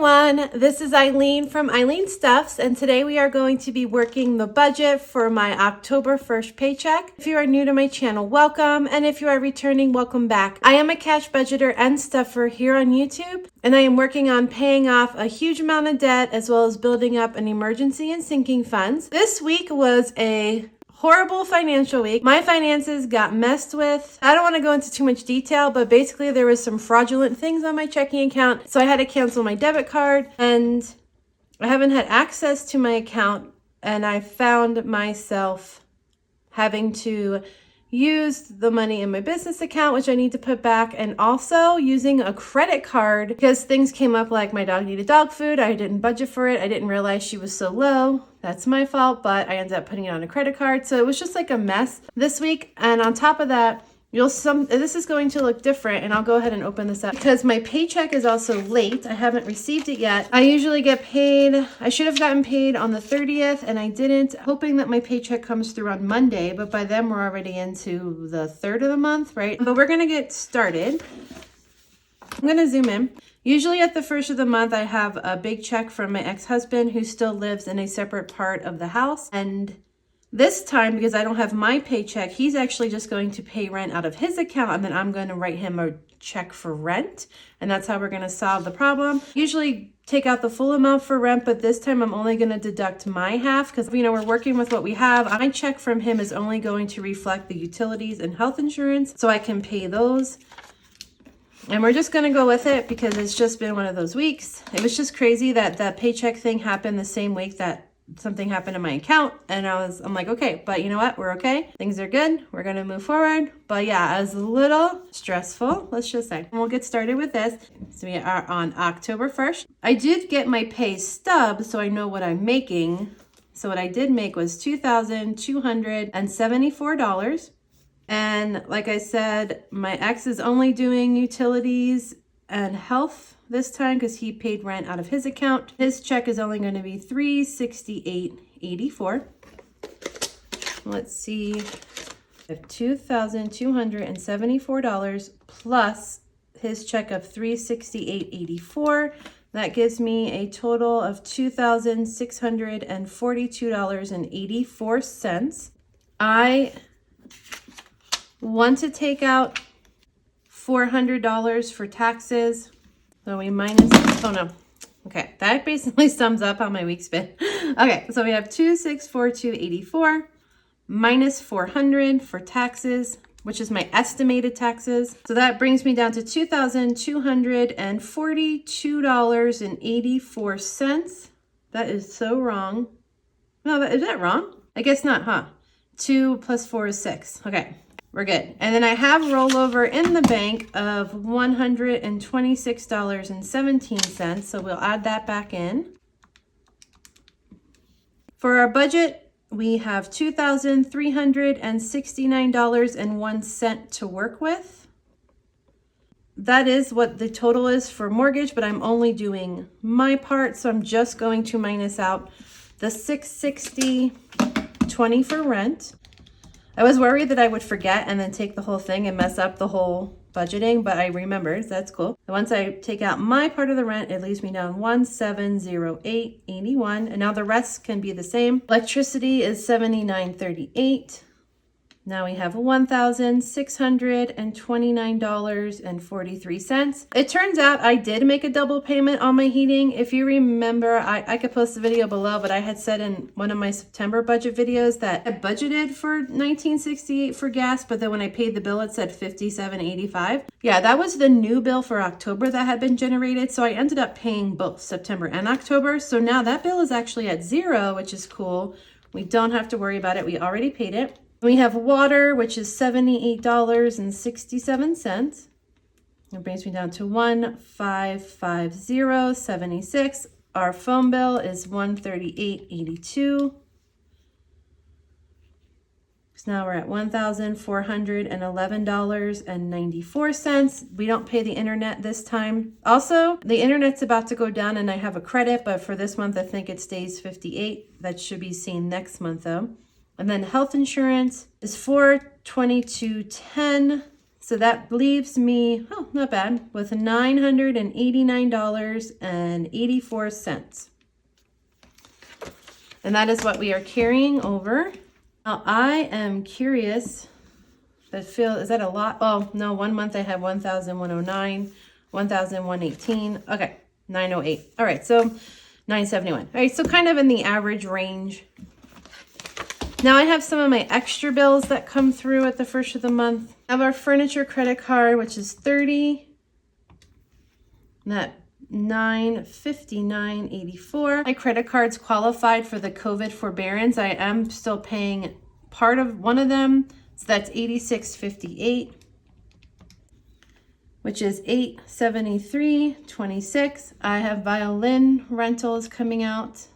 everyone, this is Eileen from Eileen Stuffs, and today we are going to be working the budget for my October 1st paycheck. If you are new to my channel, welcome, and if you are returning, welcome back. I am a cash budgeter and stuffer here on YouTube, and I am working on paying off a huge amount of debt as well as building up an emergency and sinking funds. This week was a horrible financial week. My finances got messed with. I don't want to go into too much detail, but basically there was some fraudulent things on my checking account. So I had to cancel my debit card and I haven't had access to my account, and I found myself having to use the money in my business account, which I need to put back, and also using a credit card because things came up like my dog needed dog food. I didn't budget for it. I didn't realize she was so low. That's my fault, but I ended up putting it on a credit card. So it was just like a mess this week. And on top of that, this is going to look different, and I'll go ahead and open this up because my paycheck is also late. I haven't received it yet. I usually get paid. I should have gotten paid on the 30th and I didn't, hoping that my paycheck comes through on Monday, but by then we're already into the 3rd of the month, right? But we're gonna get started. I'm gonna zoom in. Usually at the 1st of the month, I have a big check from my ex-husband who still lives in a separate part of the house. And this time, because I don't have my paycheck, he's actually just going to pay rent out of his account, and then I'm going to write him a check for rent. And that's how we're going to solve the problem. Usually take out the full amount for rent, but this time I'm only going to deduct my half because, we're working with what we have. My check from him is only going to reflect the utilities and health insurance, so I can pay those. And we're just going to go with it because it's just been one of those weeks. It was just crazy that that paycheck thing happened the same week that something happened in my account, and I'm like, okay, but you know what? We're okay. Things are good. We're going to move forward. But yeah, it was a little stressful, let's just say. And we'll get started with this. So we are on October 1st. I did get my pay stub, so I know what I'm making. So what I did make was $2,274. And like I said, my ex is only doing utilities and health this time because he paid rent out of his account. His check is only going to be $368.84. Let's see. I have $2,274 plus his check of $368.84. That gives me a total of $2,642.84. I want to take out $400 for taxes. So we minus, oh no. Okay, that basically sums up how my week's been. Okay, so we have $2,642.84 minus $400 for taxes, which is my estimated taxes. So that brings me down to $2,242.84. That is so wrong. No, is that wrong? I guess not, huh? 2 plus 4 is 6. Okay. We're good. And then I have rollover in the bank of $126.17. So we'll add that back in. For our budget, we have $2,369.01 to work with. That is what the total is for mortgage, but I'm only doing my part. So I'm just going to minus out the $660.20 for rent. I was worried that I would forget and then take the whole thing and mess up the whole budgeting, but I remembered, so that's cool. And once I take out my part of the rent, it leaves me down $1,708.81, and now the rest can be the same. Electricity is $79.38. Now we have $1,629.43. It turns out I did make a double payment on my heating. If you remember, I could post the video below, but I had said in one of my September budget videos that I budgeted for $19.68 for gas, but then when I paid the bill, it said $57.85. Yeah, that was the new bill for October that had been generated. So I ended up paying both September and October. So now that bill is actually at zero, which is cool. We don't have to worry about it. We already paid it. We have water, which is $78.67. It brings me down to $1,550.76. Our phone bill is $138.82. So now we're at $1,411.94. We don't pay the internet this time. Also, the internet's about to go down and I have a credit, but for this month, I think it stays $58. That should be seen next month though. And then health insurance is $422.10. So that leaves me, oh, not bad, with $989.84. And that is what we are carrying over. Now I am curious, is that a lot? Oh, no, 1 month I had 1,109, 1,118. Okay, 908. All right, so 971. All right, so kind of in the average range. Now I have some of my extra bills that come through at the first of the month. I have our furniture credit card, which is 30. That $959.84. My credit card's qualified for the COVID forbearance. I am still paying part of one of them, so that's $86.58, which is $873.26. I have violin rentals coming out.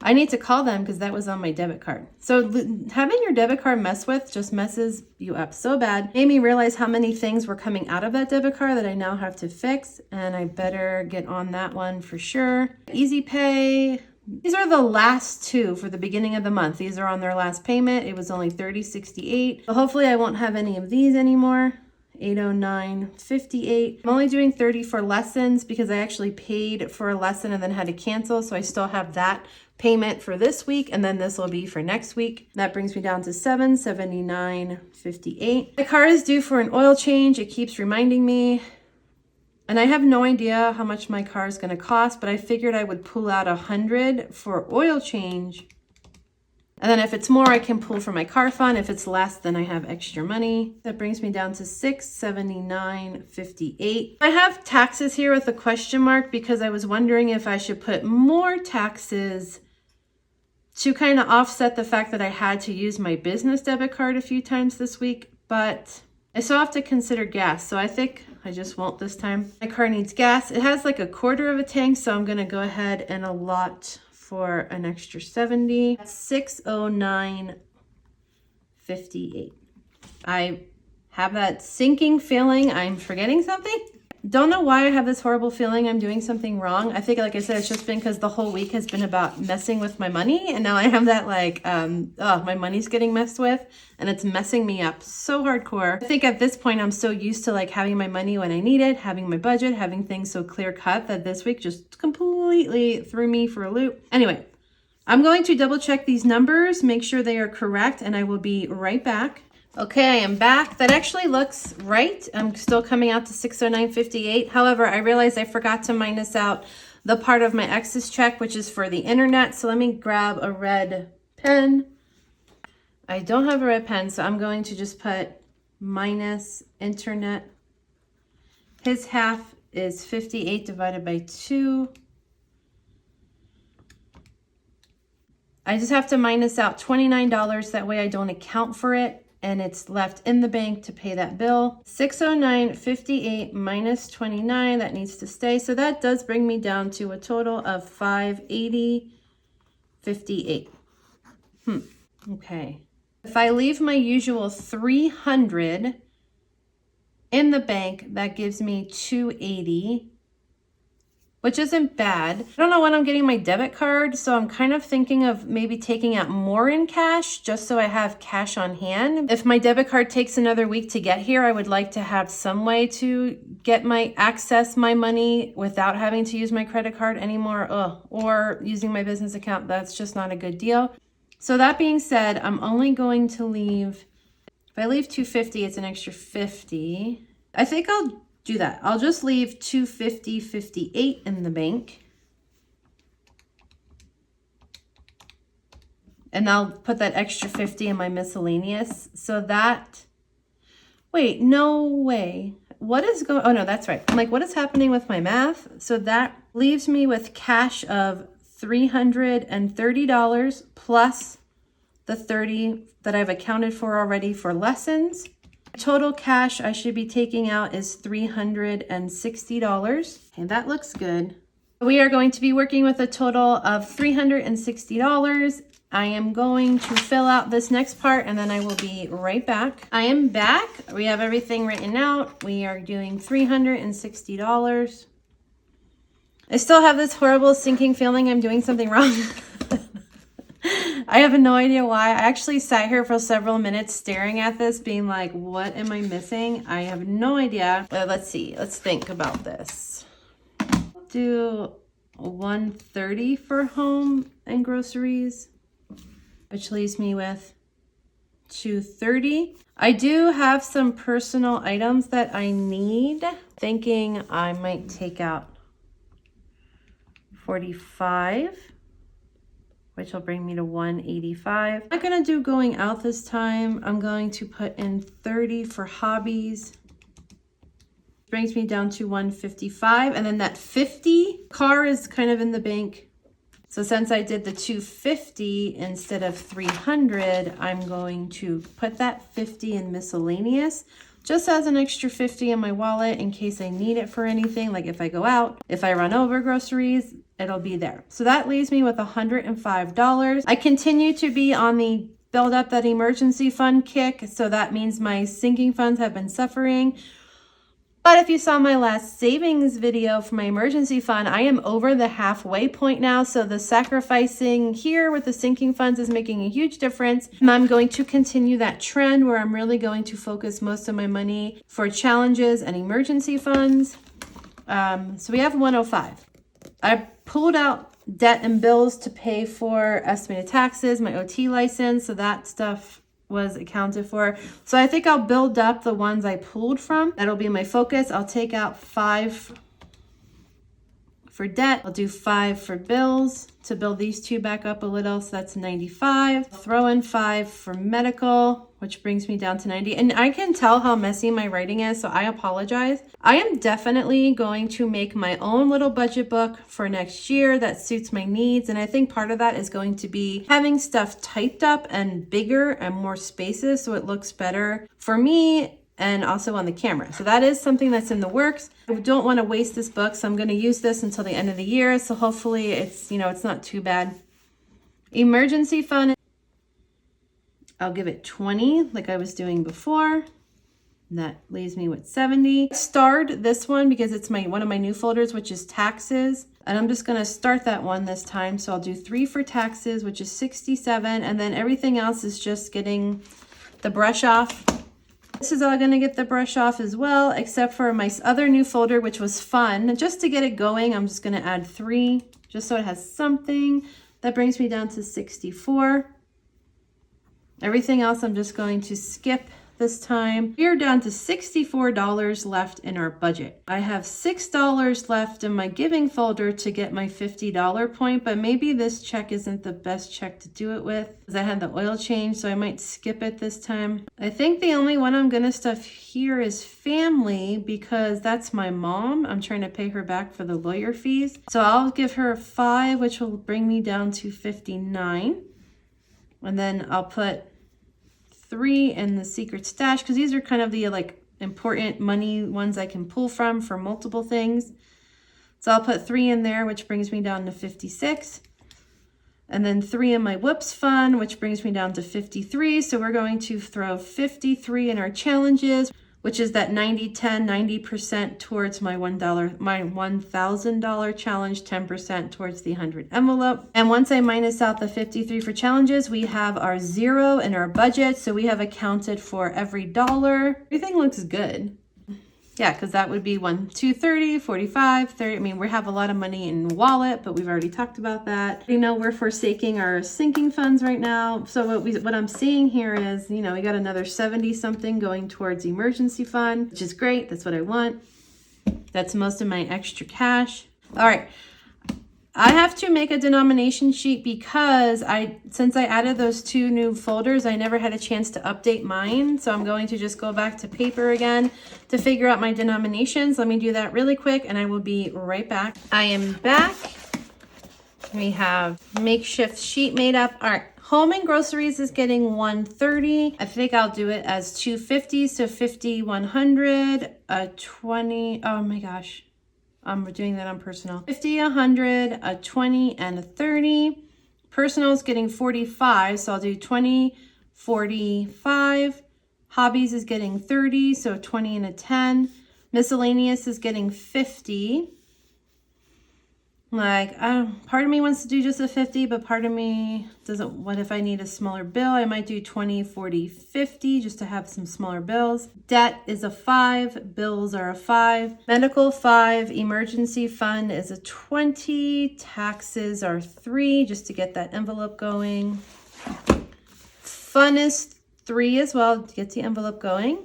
I need to call them because that was on my debit card. So having your debit card mess with just messes you up so bad. Made me realize how many things were coming out of that debit card that I now have to fix, and I better get on that one for sure. Easy Pay. These are the last two for the beginning of the month. These are on their last payment. It was only $30.68. So hopefully I won't have any of these anymore. $809.58. I'm only doing 30 for lessons because I actually paid for a lesson and then had to cancel. So I still have that payment for this week, and then this will be for next week. That brings me down to $779.58. My car is due for an oil change. It keeps reminding me. And I have no idea how much my car is going to cost, but I figured I would pull out $100 for oil change. And then if it's more, I can pull from my car fund. If it's less, then I have extra money. That brings me down to $679.58. I have taxes here with a question mark because I was wondering if I should put more taxes to kind of offset the fact that I had to use my business debit card a few times this week. But I still have to consider gas, so I think I just won't this time. My car needs gas. It has like a quarter of a tank, so I'm going to go ahead and allot for an extra 70. That's $609.58. I have that sinking feeling I'm forgetting something. Don't know why I have this horrible feeling I'm doing something wrong. I think, like I said, it's just been because the whole week has been about messing with my money. And now I have that my money's getting messed with and it's messing me up so hardcore. I think at this point, I'm so used to like having my money when I need it, having my budget, having things so clear cut that this week just completely threw me for a loop. Anyway, I'm going to double check these numbers, make sure they are correct, and I will be right back. Okay, I am back. That actually looks right. I'm still coming out to $609.58. However, I realized I forgot to minus out the part of my ex's check, which is for the internet. So let me grab a red pen. I don't have a red pen, so I'm going to just put minus internet. His half is 58 divided by 2. I just have to minus out $29. That way I don't account for it. And it's left in the bank to pay that bill. $609.58 minus 29, that needs to stay. So that does bring me down to a total of $580.58. Okay. If I leave my usual $300 in the bank, that gives me $280, which isn't bad. I don't know when I'm getting my debit card, so I'm kind of thinking of maybe taking out more in cash just so I have cash on hand. If my debit card takes another week to get here, I would like to have some way to get access my money without having to use my credit card anymore, or using my business account. That's just not a good deal. So that being said, I'm only going to leave, if I leave $250, it's an extra $50. I think I'll do that. I'll just leave $250.58 in the bank. And I'll put that extra 50 in my miscellaneous. So that, wait, no way. What is going, oh no, that's right. I'm like, what is happening with my math? So that leaves me with cash of $330 plus the 30 that I've accounted for already for lessons. Total cash I should be taking out is $360. Okay, that looks good. We are going to be working with a total of $360. I am going to fill out this next part and then I will be right back. I am back. We have everything written out. We are doing $360. I still have this horrible sinking feeling I'm doing something wrong. I have no idea why. I actually sat here for several minutes staring at this, being like, what am I missing? I have no idea. Let's see. Let's think about this. Do 130 for home and groceries, which leaves me with 230. I do have some personal items that I need. Thinking I might take out 45, which will bring me to 185. I'm not gonna do going out this time. I'm going to put in 30 for hobbies. Brings me down to 155, and then that 50 car is kind of in the bank. So since I did the 250 instead of 300, I'm going to put that 50 in miscellaneous, just as an extra 50 in my wallet in case I need it for anything. Like if I go out, if I run over groceries, it'll be there. So that leaves me with $105. I continue to be on the build up that emergency fund kick. So that means my sinking funds have been suffering. But if you saw my last savings video for my emergency fund, I am over the halfway point now. So the sacrificing here with the sinking funds is making a huge difference. And I'm going to continue that trend where I'm really going to focus most of my money for challenges and emergency funds. So we have 105. I pulled out debt and bills to pay for estimated taxes, my OT license. So that stuff was accounted for. So I think I'll build up the ones I pulled from. That'll be my focus. I'll take out 5 for debt. I'll do 5 for bills to build these two back up a little. So that's 95. Throw in 5 for medical, which brings me down to 90. And I can tell how messy my writing is, so I apologize. I am definitely going to make my own little budget book for next year that suits my needs. And I think part of that is going to be having stuff typed up and bigger and more spaces so it looks better for me and also on the camera. So that is something that's in the works. I don't want to waste this book, so I'm going to use this until the end of the year. So hopefully it's, it's not too bad. Emergency fund, I'll give it 20 like I was doing before. That leaves me with 70. Starred this one because it's one of my new folders, which is taxes. And I'm just gonna start that one this time. So I'll do 3 for taxes, which is 67. And then everything else is just getting the brush off. This is all gonna get the brush off as well, except for my other new folder, which was fun. Just to get it going, I'm just gonna add 3, just so it has something. That brings me down to 64. Everything else I'm just going to skip this time. We're down to $64 left in our budget. I have $6 left in my giving folder to get my $50 point, but maybe this check isn't the best check to do it with because I had the oil change, so I might skip it this time. I think the only one I'm gonna stuff here is family because that's my mom. I'm trying to pay her back for the lawyer fees. So I'll give her 5, which will bring me down to 59. And then I'll put 3 in the secret stash because these are kind of the important money ones I can pull from for multiple things. So I'll put 3 in there, which brings me down to 56. And then 3 in my whoops fund, which brings me down to 53. So we're going to throw 53 in our challenges, which is that 90-10, 90% towards my $1,000 challenge, 10% towards the 100 envelope. And once I minus out the 53 for challenges, we have our 0 in our budget. So we have accounted for every dollar. Everything looks good. Yeah, because that would be 230, 45, 30. I mean, we have a lot of money in wallet, but we've already talked about that. We're forsaking our sinking funds right now. So what I'm seeing here is, we got another 70 something going towards emergency fund, which is great. That's what I want. That's most of my extra cash. All right. I have to make a denomination sheet because since I added those 2 new folders, I never had a chance to update mine. So I'm going to just go back to paper again to figure out my denominations. Let me do that really quick and I will be right back. I am back. We have makeshift sheet made up. All right. Home and groceries is getting 130. I think I'll do it as 250. So 50, 100, 20. Oh my gosh. We're doing that on personal. 50, 100, a 20, and a 30. Personal is getting 45, so I'll do 20, 45. Hobbies is getting 30, so 20 and a 10. Miscellaneous is getting 50. Like, part of me wants to do just a 50, but part of me doesn't. What if I need a smaller bill? I might do 20, 40, 50 just to have some smaller bills. Debt is a 5. Bills are a 5. Medical 5. Emergency fund is a 20. Taxes are 3 just to get that envelope going. Fun is 3 as well to get the envelope going.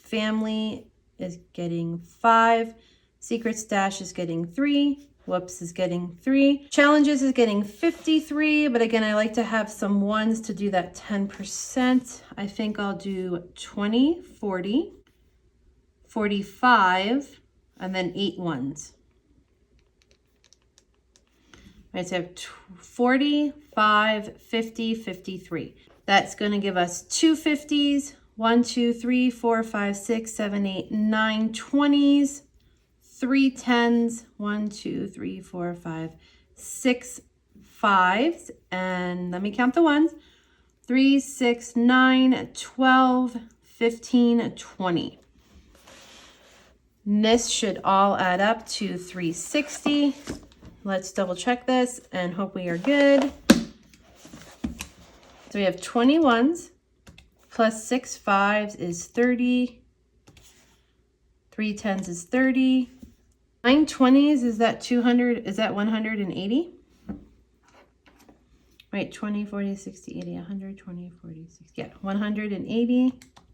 Family is getting 5. Secret stash is getting 3. Whoops is getting 3. Challenges is getting 53, but again, I like to have some ones to do that 10%. I think I'll do 20, 40, 45, and then 8 ones. All right, so I have 45, 50, 53. That's going to give us 2 50s, 1, 2, 3, 4, 5, 6, 7, 8, 9 20s. 3 10s, 1, 2, 3, 4, 5, 6 5s, and let me count the ones. 3, 6, 9, 12, 15, 20. And this should all add up to 360. Let's double check this and hope we are good. So we have 21s plus 6 5s is 30. 3 10s is 30. 9 20s, is that 200? Is that 180? Right, 20, 40, 60, 80, 100, 20, 40, 60. Yeah, 180.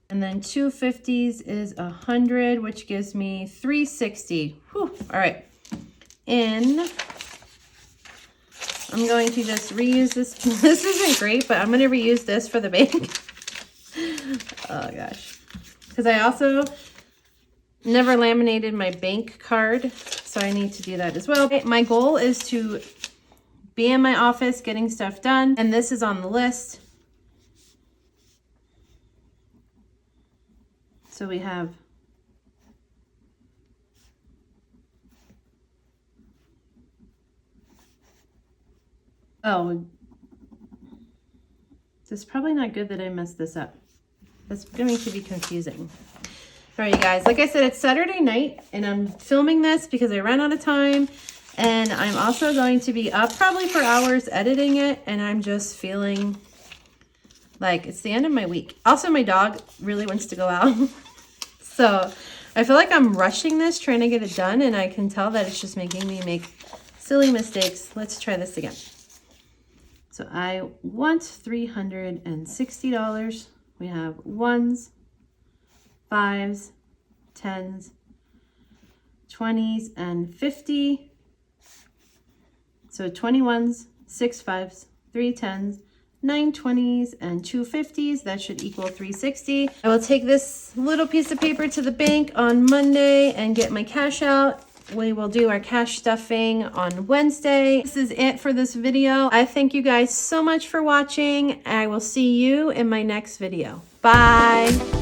And then 2 50s is 100, which gives me 360. Whew. All right. I'm going to just reuse this. This isn't great, but I'm going to reuse this for the bank. Oh, gosh. Because I also never laminated my bank card, so I need to do that as well. My goal is to be in my office getting stuff done, and this is on the list. So we have it's probably not good that I messed this up. That's going to be confusing. All right, you guys, like I said, it's Saturday night and I'm filming this because I ran out of time, and I'm also going to be up probably for hours editing it, and I'm just feeling like it's the end of my week. Also, my dog really wants to go out. So I feel like I'm rushing this, trying to get it done, and I can tell that it's just making me make silly mistakes. Let's try this again. So I want $360. We have 1s, 5s, 10s, 20s, and 50. So 21s, 6 5s, 3 10s, 9 20s, and 2 50s. That should equal 360. I will take this little piece of paper to the bank on Monday and get my cash out. We will do our cash stuffing on Wednesday. This is it for this video. I thank you guys so much for watching. I will see you in my next video. Bye.